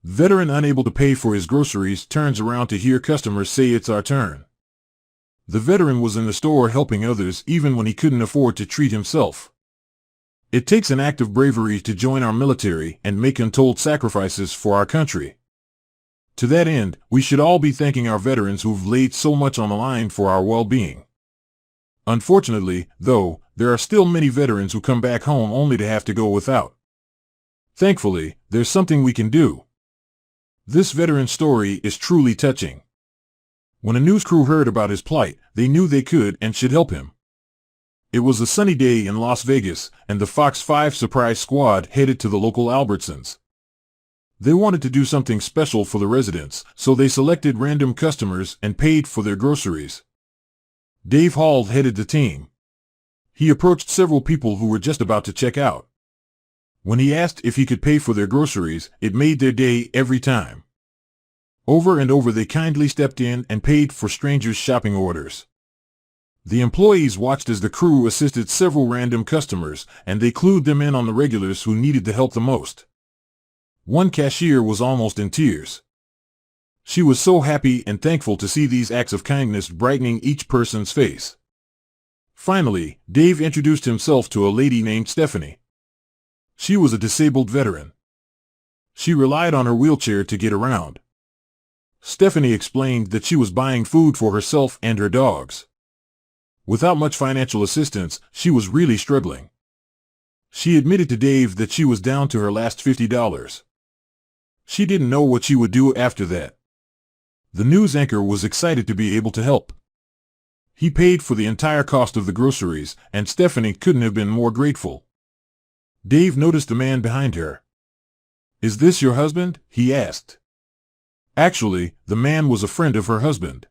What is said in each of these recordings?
Veteran unable to pay for his groceries turns around to hear customers say it's our turn. The veteran was in the store helping others even when he couldn't afford to treat himself. It takes an act of bravery to join our military and make untold sacrifices for our country. To that end, we should all be thanking our veterans who've laid so much on the line for our well-being. Unfortunately, though, there are still many veterans who come back home only to have to go without. Thankfully, there's something we can do. This veteran's story is truly touching. When a news crew heard about his plight, they knew they could and should help him. It was a sunny day in Las Vegas, and the Fox 5 surprise squad headed to the local Albertsons. They wanted to do something special for the residents, so they selected random customers and paid for their groceries. Dave Hall headed the team. He approached several people who were just about to check out. When he asked if he could pay for their groceries, it made their day every time. Over and over they kindly stepped in and paid for strangers' shopping orders. The employees watched as the crew assisted several random customers, and they clued them in on the regulars who needed the help the most. One cashier was almost in tears. She was so happy and thankful to see these acts of kindness brightening each person's face. Finally, Dave introduced himself to a lady named Stephanie. She was a disabled veteran. She relied on her wheelchair to get around. Stephanie explained that she was buying food for herself and her dogs. Without much financial assistance, she was really struggling. She admitted to Dave that she was down to her last $50. She didn't know what she would do after that. The news anchor was excited to be able to help. He paid for the entire cost of the groceries, and Stephanie couldn't have been more grateful. Dave noticed the man behind her. "Is this your husband?" he asked. Actually, the man was a friend of her husband.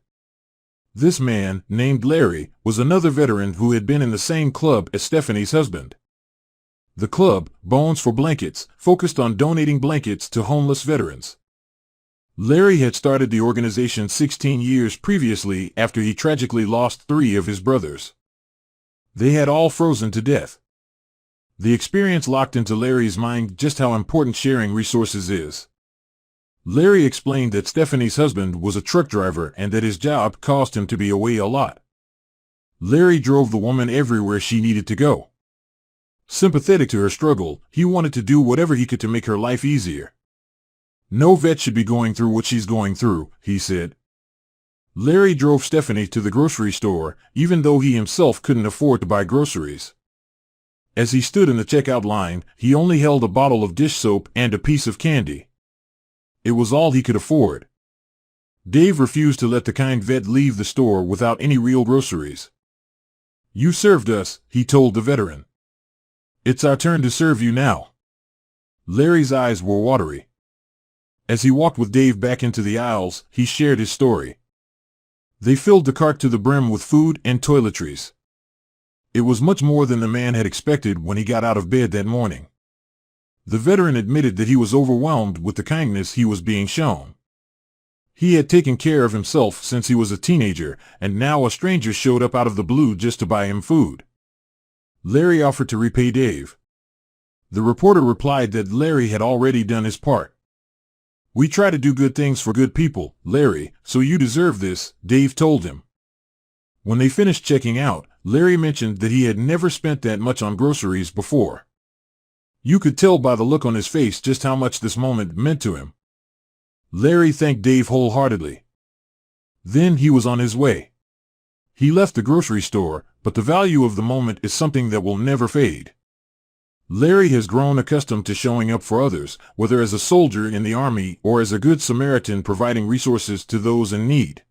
This man, named Larry, was another veteran who had been in the same club as Stephanie's husband. The club, Bones for Blankets, focused on donating blankets to homeless veterans. Larry had started the organization 16 years previously after he tragically lost 3 of his brothers. They had all frozen to death. The experience locked into Larry's mind just how important sharing resources is. Larry explained that Stephanie's husband was a truck driver and that his job caused him to be away a lot. Larry drove the woman everywhere she needed to go. Sympathetic to her struggle, he wanted to do whatever he could to make her life easier. "No vet should be going through what she's going through," he said. Larry drove Stephanie to the grocery store, even though he himself couldn't afford to buy groceries. As he stood in the checkout line, he only held a bottle of dish soap and a piece of candy. It was all he could afford. Dave refused to let the kind vet leave the store without any real groceries. "You served us," he told the veteran. "It's our turn to serve you now." Larry's eyes were watery. As he walked with Dave back into the aisles, he shared his story. They filled the cart to the brim with food and toiletries. It was much more than the man had expected when he got out of bed that morning. The veteran admitted that he was overwhelmed with the kindness he was being shown. He had taken care of himself since he was a teenager, and now a stranger showed up out of the blue just to buy him food. Larry offered to repay Dave. The reporter replied that Larry had already done his part. "We try to do good things for good people, Larry, so you deserve this," Dave told him. When they finished checking out, Larry mentioned that he had never spent that much on groceries before. You could tell by the look on his face just how much this moment meant to him. Larry thanked Dave wholeheartedly. Then he was on his way. He left the grocery store, but the value of the moment is something that will never fade. Larry has grown accustomed to showing up for others, whether as a soldier in the army or as a good Samaritan providing resources to those in need.